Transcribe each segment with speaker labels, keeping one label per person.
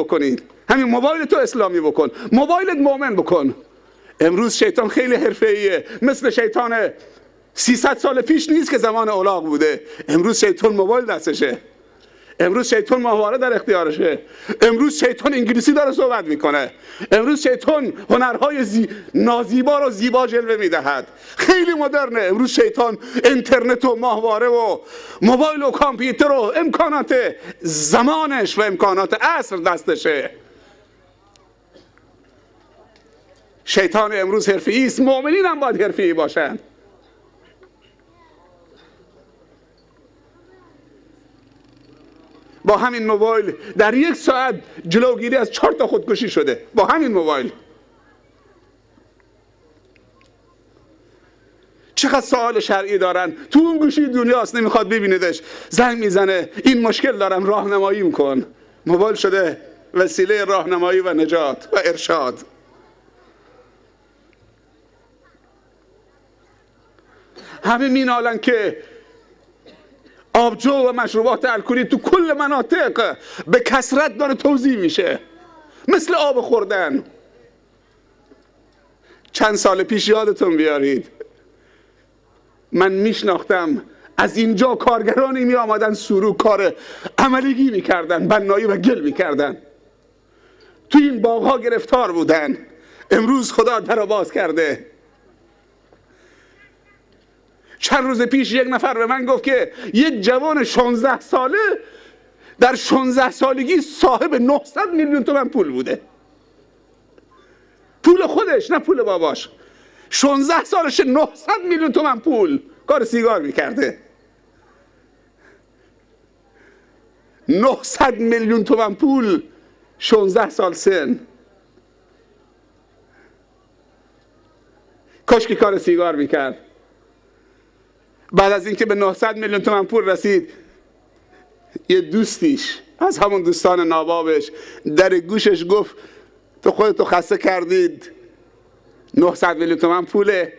Speaker 1: بکنید. همین موبایل تو اسلامی بکن، موبایلت مؤمن بکن. امروز شیطان خیلی حرفه‌ایه، مثل شیطان 300 سال پیش نیست که زمان اولاغ بوده. امروز شیطان موبایل دستشه، امروز شیطان ماهواره در اختیارشه، امروز شیطان انگلیسی داره صحبت میکنه، امروز شیطان هنرهای نازیبا رو زیبا جلوه میدهد. خیلی مدرنه. امروز شیطان اینترنت و ماهواره و موبایل و کامپیوتر و امکانات زمانش و امکانات عصر دستشه. شیطان امروز حرفه‌ای است، مؤمنین هم باید حرفه‌ای باشند. با همین موبایل در 1 ساعت جلوگیری از 4 تا خودکشی شده با همین موبایل. چقدر سوال شرعی دارن، تو اون گوشی دنیاست نمیخواد ببیندش، زنگ میزنه این مشکل دارم راهنماییم کن. موبایل شده وسیله راهنمایی و نجات و ارشاد. همه مینالن که آبجو و مشروبات الکلی تو کل مناطق به کثرت داره توزیع میشه، مثل آب خوردن. چند سال پیش یادتون بیارید من میشناختم از اینجا کارگرانی می آمدن سرو کار عملیگی میکردن، بنایی و گل میکردن، تو این باغها گرفتار بودن. امروز خدا در باز کرده. چند روز پیش یک نفر به من گفت که یک جوان 16 ساله در 16 سالگی صاحب 900 میلیون تومان پول بوده. پول خودش، نه پول باباش. 16 سالشه 900 میلیون تومان پول. کار سیگار میکرده. 900 میلیون تومان پول، 16 سال سن. کاش که کار سیگار میکرد. بعد از اینکه به 900 میلیون تومان پول رسید، یه دوستیش از همون دوستان نابابش در گوشش گفت تو خودتو خسته کردید، 900 میلیون تومان پوله،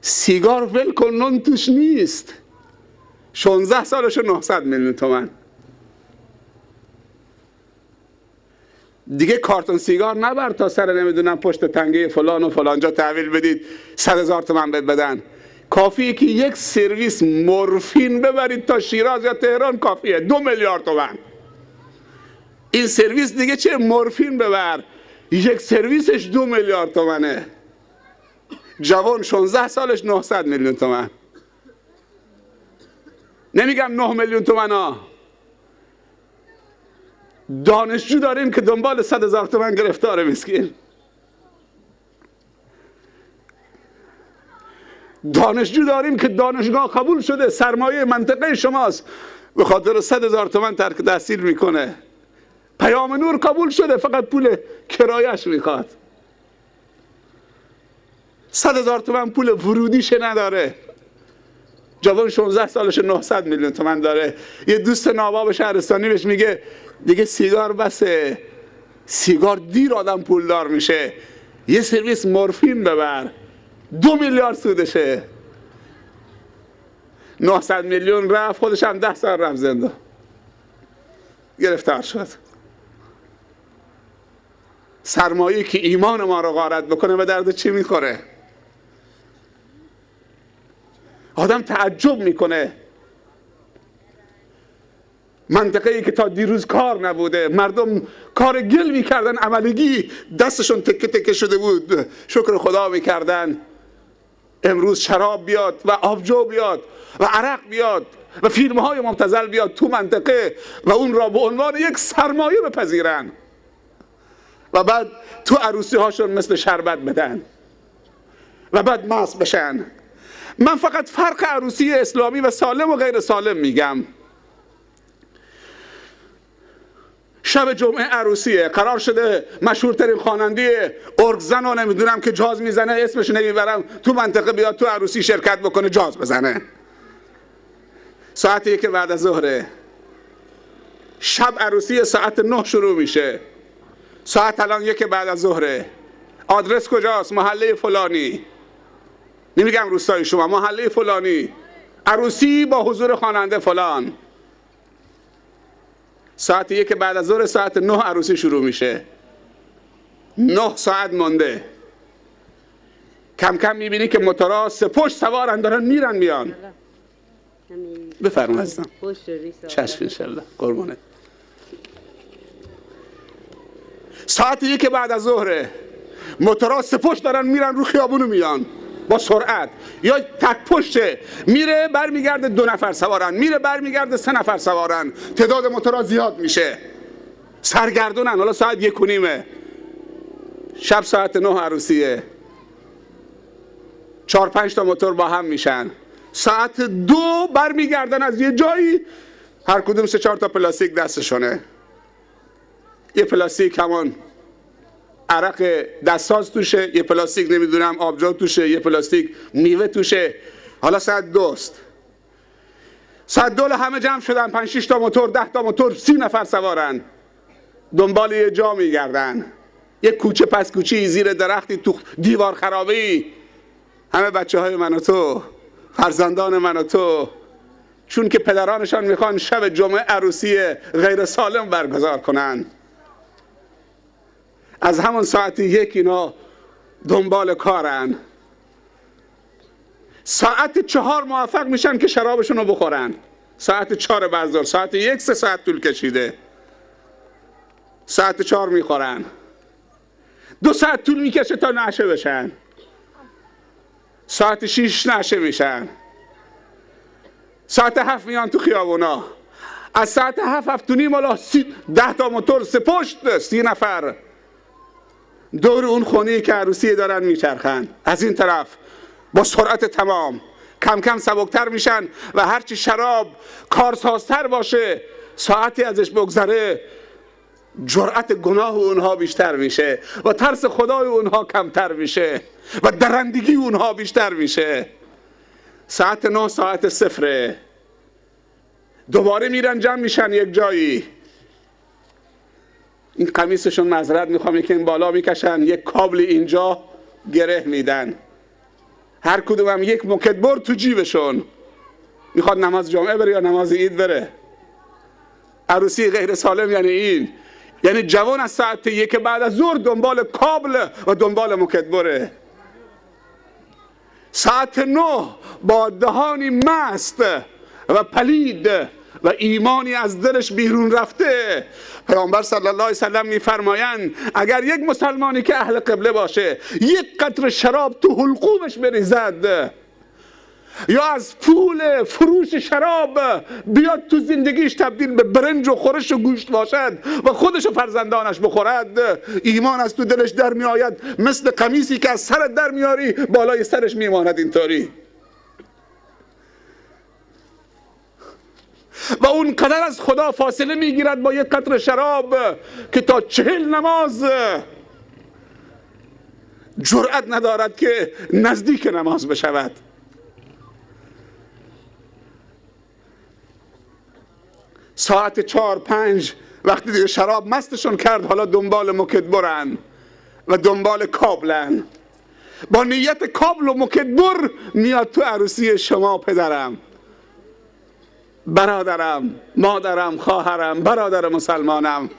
Speaker 1: سیگار ول کن نون توش نیست. 16 سالش 900 میلیون تومان. دیگه کارتون سیگار نبر تا سر نمیدونم پشت تنگه فلان و فلانجا تحویل بدید 100,000 تومان بهت بدن. کافیه که یک سرویس مورفین ببرید تا شیراز یا تهران، کافیه 2 میلیارد تومان. این سرویس دیگه چه؟ مورفین ببر، یک سرویسش 2 میلیارد تومانه. جوان 16 سالش 900 میلیون تومان. نمیگم 9 میلیون تومان ها. دانشجو داریم که دنبال 100,000 تومان گرفتاره مسکین. دانشجو داریم که دانشگاه قبول شده، سرمایه منطقه شماست، به خاطر 100,000 تومان ترک تحصیل میکنه. پیام نور قبول شده، فقط پول کرایش میخواد. 100,000 تومان پول ورودیش نداره. جوان 16 سالش 900 میلیون تومان داره. یه دوست ناباب شهرستانی بهش میگه دیگه سیگار بسه، سیگار دیر آدم پولدار میشه، یه سرویس مورفین ببر، 2 میلیارد سودشه. 900 میلیون رفت، خودش هم 10 سال رفت زنده، گرفتار شد. سرمایه که ایمان ما رو غارت بکنه به درد چی میخوره؟ آدم تعجب میکنه. منطقه‌ای که تا دیروز کار نبوده، مردم کار گل میکردن، عملیگی دستشون تکه تکه شده بود، شکر خدا میکردن. امروز شراب بیاد و آبجو بیاد و عرق بیاد و فیلم‌های مبتذل بیاد تو منطقه و اون را به عنوان یک سرمایه بپذیرن و بعد تو عروسی هاشون مثل شربت بدن و بعد مست بشن. من فقط فرق عروسی اسلامی و سالم و غیر سالم میگم. شب جمعه عروسیه، قرار شده مشهورترین خواننده ارگزن و نمیدونم که جاز میزنه، اسمش نمیبرم، تو منطقه بیاد تو عروسی شرکت بکنه، جاز بزنه. ساعت 1 بعد از ظهره. شب عروسی ساعت 9 شروع میشه. ساعت الان 1 بعد از ظهره. آدرس کجاست؟ محله فلانی. نمیگم روستای شما، محله فلانی. عروسی با حضور خواننده فلان. ساعت 1 بعد از ظهر، ساعت 9 عروسی شروع میشه. 9 ساعت مونده. کم کم میبینی که موتورها سه پشت سوارن، دارن میرن میان. بفرمایید عزیزم. چشم انشالله. قربونه. ساعت 1 بعد از ظهر موتورها سه پشت دارن میرن رو خیابونو میان با سرعت، یا تک پشته میره برمیگرده 2 نفر سوارن، میره برمیگرده 3 نفر سوارن. تعداد موتورها زیاد میشه، سرگردونن. حالا ساعت 1:30 شب، ساعت 9 عروسیه. 4-5 تا موتور با هم میشن. ساعت 2 برمیگردن از یه جایی، هر کدوم 3-4 تا پلاستیک دستشونه. یه پلاستیک همون عرق دستساز توشه، یه پلاستیک نمیدونم آبجو توشه، یه پلاستیک میوه توشه. حالا ساعت 2 است. ساعت 2 همه جمع شدن، 5-6 تا موتور، 10 تا موتور، 30 نفر سوارن، دنبال یه جا میگردن. یه کوچه پس کوچه زیر درختی تو دیوار خرابی، همه بچه های من و تو، فرزندان من و تو، چون که پدرانشان میخوان شب جمعه عروسی غیر سالم برگزار کنن. از همون ساعت 1 اینا دنبال کارن. ساعت 4 موفق میشن که شرابشون رو بخورن. ساعت 4 بعد از ظهر، ساعت 1 3 ساعت طول کشیده. ساعت 4 میخورن، 2 ساعت طول میکشه تا نعشه بشن. ساعت 6 نعشه میشن. ساعت 7 میان تو خیابونا. از ساعت 7-7:30 حالا 10 تا موتور سه پشت، 30 نفر دور اون خونه‌ای که عروسی دارن میچرخن. از این طرف با سرعت تمام کم کم سبکتر میشن و هرچی شراب کارسازتر باشه، ساعتی ازش بگذره، جرأت گناه اونها بیشتر میشه و ترس خدای اونها کمتر میشه و درندگی اونها بیشتر میشه. ساعت 9 ساعت 0 دوباره میرن جمع میشن یک جایی. این قمیصشون معذرت میخوام یکی این بالا میکشن، یک کابل اینجا گره میدن، هر کدوم هم یک موکدبر تو جیبشون. میخواد نماز جمعه بره یا نماز عید بره. عروسی غیر سالم یعنی این، یعنی جوان از ساعت 1 بعد از ظهر دنبال کابل و دنبال موکدبره. ساعت 9 با دهانی مست و پلید و ایمانی از دلش بیرون رفته، پیامبر صلی الله علیه وسلم میفرمایند اگر یک مسلمانی که اهل قبله باشه یک قطره شراب تو حلقومش بریزد یا از پول فروش شراب بیاد تو زندگیش تبدیل به برنج و خورش و گوشت باشد و خودش و فرزندانش بخورد، ایمان از تو دلش در می آید، مثل قمیصی که از سرت در میاری بالای سرش میماند اینطوری. و اون قدر از خدا فاصله میگیرد با یک قطره شراب که تا 40 نماز جرأت ندارد که نزدیک نماز بشود. ساعت 4-5 وقتی دیگه شراب مستشون کرد، حالا دنبال موکدبرن و دنبال کابلن. با نیت کابل و موکدبر میاد تو عروسی شما پدرم، برادرم، مادرم، خواهرم، برادر مسلمانم،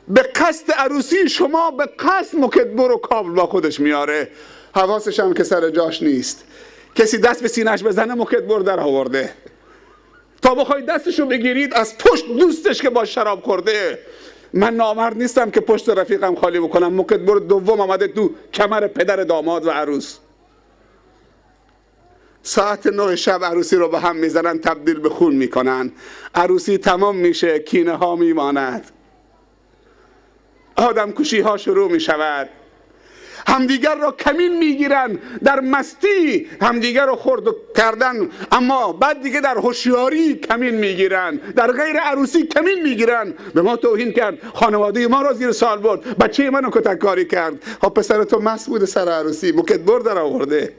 Speaker 1: به قصد عروسی شما، به قصد موکدبر و کابل با خودش میاره. حواسش هم که سر جاش نیست. کسی دست به سینه‌اش بزنه موکدبر در آورده. تا بخوای دستشو بگیرید از پشت دوستش که با شراب خورده. من نامرد نیستم که پشت رفیقم خالی بکنم. موکدبر دوم آمده تو کمر پدر داماد و عروس. ساعت 9 شب عروسی رو به هم میزنن، تبدیل به خون میکنن. عروسی تمام میشه، کینه ها میماند، آدم کشی ها شروع میشود، همدیگر را کمین میگیرن، در مستی همدیگر رو خرد کردن، اما بعد دیگه در هوشیاری کمین میگیرن، در غیر عروسی کمین میگیرن. به ما توهین کرد، خانواده ما را زیر سوال برد، بچه منو کتککاری کرد. ها پسر تو مست بوده سر عروسی، موکدبر در آورده.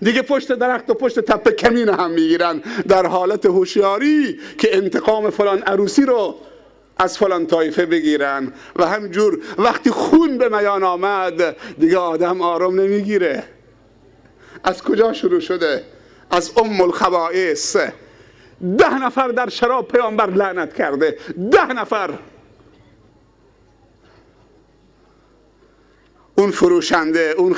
Speaker 1: دیگه پشت درخت و پشت تپه کمین هم میگیرن در حالت هوشیاری که انتقام فلان عروسی رو از فلان طایفه بگیرن. و همجور وقتی خون به میان آمد دیگه آدم آرام نمیگیره. از کجا شروع شده؟ از ام الخبائث، 10 نفر در شراب پیامبر لعنت کرده، 10 نفر. اون فروشنده، اون